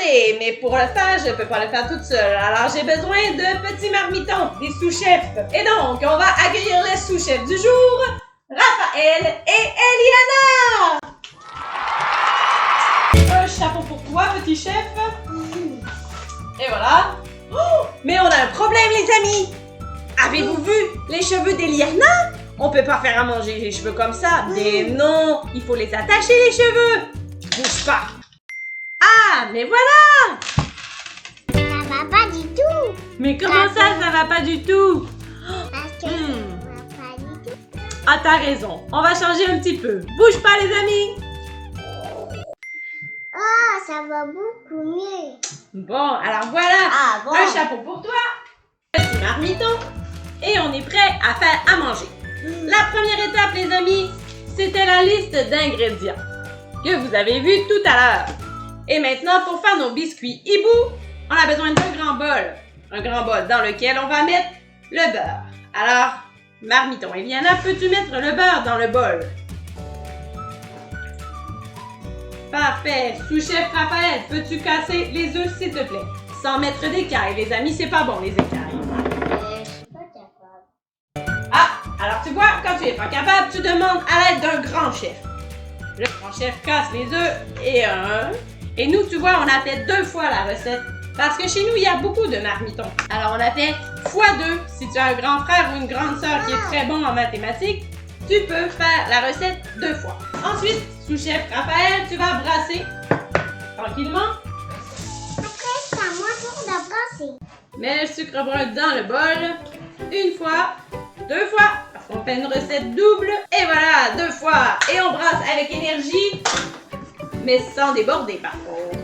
manger, mais pour le faire, je peux pas le faire toute seule. Alors j'ai besoin de petits marmitons, des sous-chefs. Et donc, on va accueillir les sous-chefs du jour, Raphaël et Eliana! Un chapeau pour toi, petit chef. Et voilà. Oh, mais on a un problème, les amis! Avez-vous vu les cheveux d'Eliana? On peut pas faire à manger les cheveux comme ça. Mais non, il faut les attacher, les cheveux. Bouge pas. Ah, mais voilà! Ça va pas du tout. Mais comment ça va pas du tout? Parce que ça va pas du tout. Ah, t'as raison. On va changer un petit peu. Bouge pas, les amis. Oh, ça va beaucoup mieux. Bon, alors voilà. Ah, bon. Un chapeau pour toi. Petit marmiton. Et on est prêt à faire à manger. La première étape, les amis, c'était la liste d'ingrédients que vous avez vu tout à l'heure. Et maintenant, pour faire nos biscuits hibou, on a besoin d'un grand bol. Un grand bol dans lequel on va mettre le beurre. Alors, marmiton Eliana, peux-tu mettre le beurre dans le bol? Parfait. Sous-chef Raphaël, peux-tu casser les œufs, s'il te plaît? Sans mettre d'écailles, les amis, c'est pas bon, les écailles. Je suis pas capable. Ah, alors tu vois, quand tu es pas capable, tu demandes à l'aide d'un grand chef. Le grand chef casse les œufs et nous, tu vois, on a fait 2 fois la recette. Parce que chez nous, il y a beaucoup de marmitons. Alors, on a fait x2. Si tu as un grand frère ou une grande sœur qui est très bon en mathématiques, tu peux faire la recette 2 fois. Ensuite, sous-chef Raphaël, tu vas brasser tranquillement. Après, c'est à moi pour de brasser. Mets le sucre brun dans le bol. 1 fois, 2 fois. Parce qu'on fait une recette double. Et voilà, 2 fois. Et on brasse avec énergie. Mais sans déborder par contre.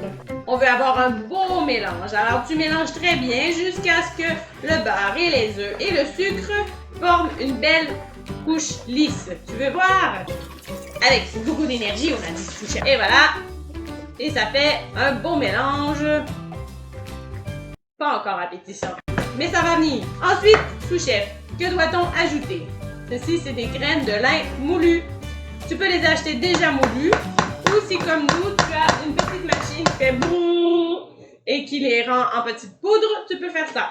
On veut avoir un beau mélange. Alors tu mélanges très bien jusqu'à ce que le beurre et les œufs et le sucre forment une belle couche lisse. Tu veux voir? Avec beaucoup d'énergie, on a dit sous-chef. Et voilà. Et ça fait un beau mélange. Pas encore appétissant. Mais ça va venir. Ensuite, sous-chef, que doit-on ajouter? Ceci, c'est des graines de lin moulues. Tu peux les acheter déjà moulues. Ou si comme nous, tu as une petite machine qui fait boum et qui les rend en petite poudre, tu peux faire ça.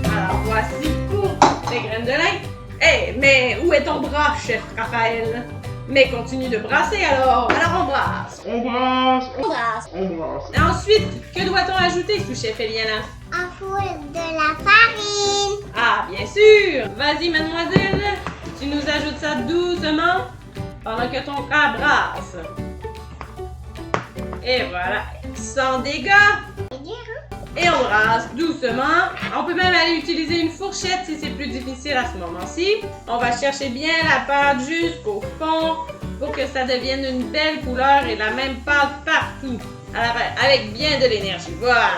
Alors voici pour les graines de lin. Hey, mais où est ton bras, chef Raphaël? Mais continue de brasser alors. Alors on brasse. On brasse. Et ensuite, que doit-on ajouter, sous-chef Eliana? Un peu de la farine. Ah, bien sûr. Vas-y, mademoiselle. Tu nous ajoutes ça doucement pendant que ton frère brasse. Et voilà, sans dégâts. Et on brasse doucement. On peut même aller utiliser une fourchette si c'est plus difficile à ce moment-ci. On va chercher bien la pâte jusqu'au fond pour que ça devienne une belle couleur et la même pâte partout. Alors, avec bien de l'énergie. Voilà.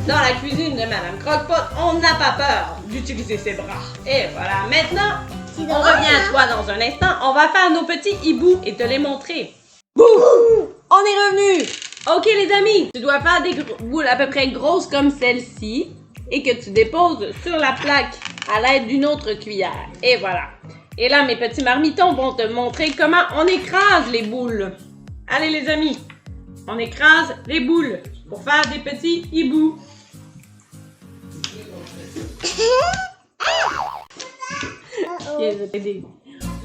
Dans la cuisine de Madame Croque-Pot, on n'a pas peur d'utiliser ses bras. Et voilà, maintenant, on revient à toi dans un instant. On va faire nos petits hiboux et te les montrer. Bouh! On est revenu! Ok les amis, tu dois faire des boules à peu près grosses comme celle-ci et que tu déposes sur la plaque à l'aide d'une autre cuillère. Et voilà. Et là, mes petits marmitons vont te montrer comment on écrase les boules. Allez les amis, on écrase les boules pour faire des petits hiboux.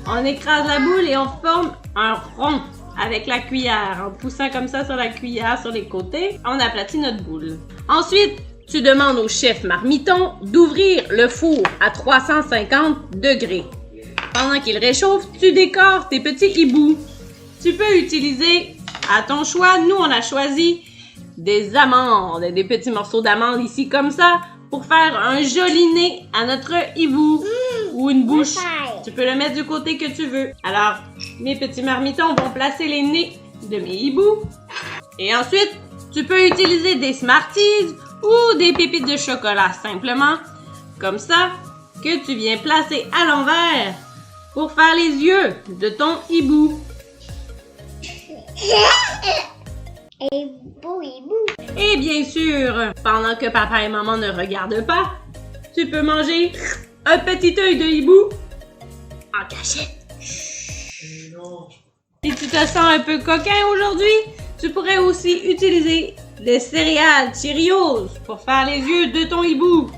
On écrase la boule et on forme un rond avec la cuillère, en poussant comme ça sur la cuillère sur les côtés. On aplatit notre boule. Ensuite, tu demandes au chef marmiton d'ouvrir le four à 350 degrés. Pendant qu'il réchauffe, tu décores tes petits hiboux. Tu peux utiliser à ton choix. Nous, on a choisi des amandes, des petits morceaux d'amandes ici comme ça pour faire un joli nez à notre hibou ou une bouche. Tu peux le mettre du côté que tu veux. Alors, mes petits marmitons vont placer les nez de mes hiboux. Et ensuite, tu peux utiliser des Smarties ou des pépites de chocolat simplement, comme ça, que tu viens placer à l'envers pour faire les yeux de ton hibou. Et bien sûr, pendant que papa et maman ne regardent pas, tu peux manger un petit œil de hibou en cachette. Si tu te sens un peu coquin aujourd'hui, tu pourrais aussi utiliser des céréales Cheerios pour faire les yeux de ton hibou.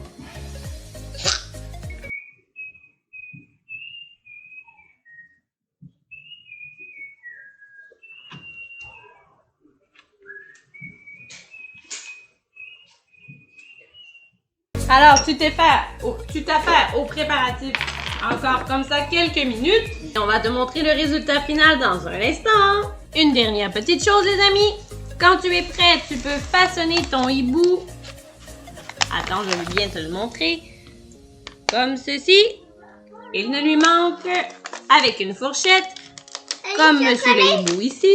Alors, tu t'affaires au préparatif encore comme ça quelques minutes. Et on va te montrer le résultat final dans un instant. Une dernière petite chose, les amis. Quand tu es prêt, tu peux façonner ton hibou. Attends, je vais bien te le montrer. Comme ceci. Il ne lui manque avec une fourchette. Comme monsieur le hibou ici.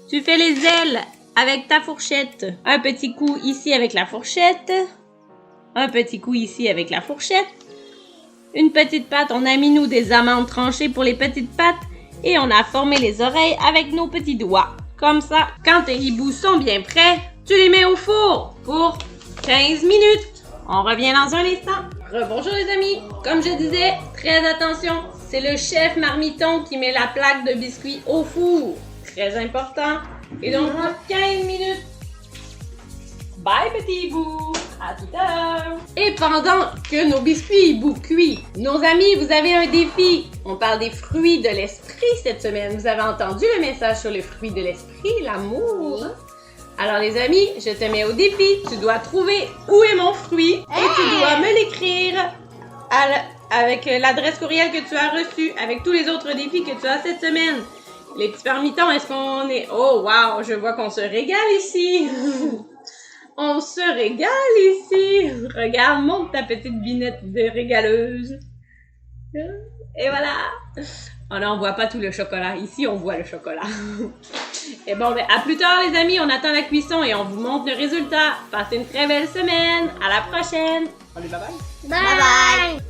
Tu fais les ailes avec ta fourchette. Un petit coup ici avec la fourchette. Un petit coup ici avec la fourchette. Une petite patte, on a mis nous des amandes tranchées pour les petites pattes. Et on a formé les oreilles avec nos petits doigts. Comme ça, quand tes hiboux sont bien prêts, tu les mets au four pour 15 minutes. On revient dans un instant. Rebonjour les amis. Comme je disais, très attention, c'est le chef marmiton qui met la plaque de biscuits au four. Très important. Et donc pour 15 minutes. Bye petit hibou. À tout à l'heure! Et pendant que nos biscuits hibou cuits, nos amis, vous avez un défi. On parle des fruits de l'esprit cette semaine. Vous avez entendu le message sur les fruits de l'esprit, l'amour? Alors les amis, je te mets au défi. Tu dois trouver où est mon fruit et tu dois me l'écrire avec l'adresse courriel que tu as reçue, avec tous les autres défis que tu as cette semaine. Les petits parmitons, est-ce qu'on est... Oh wow, je vois qu'on se régale ici! On se régale ici. Regarde, monte ta petite binette de régaleuse. Et voilà. Oh là, on voit pas tout le chocolat. Ici, on voit le chocolat. Et bon, ben, à plus tard, les amis. On attend la cuisson et on vous montre le résultat. Passez une très belle semaine. À la prochaine. Allez, bye bye. Bye bye.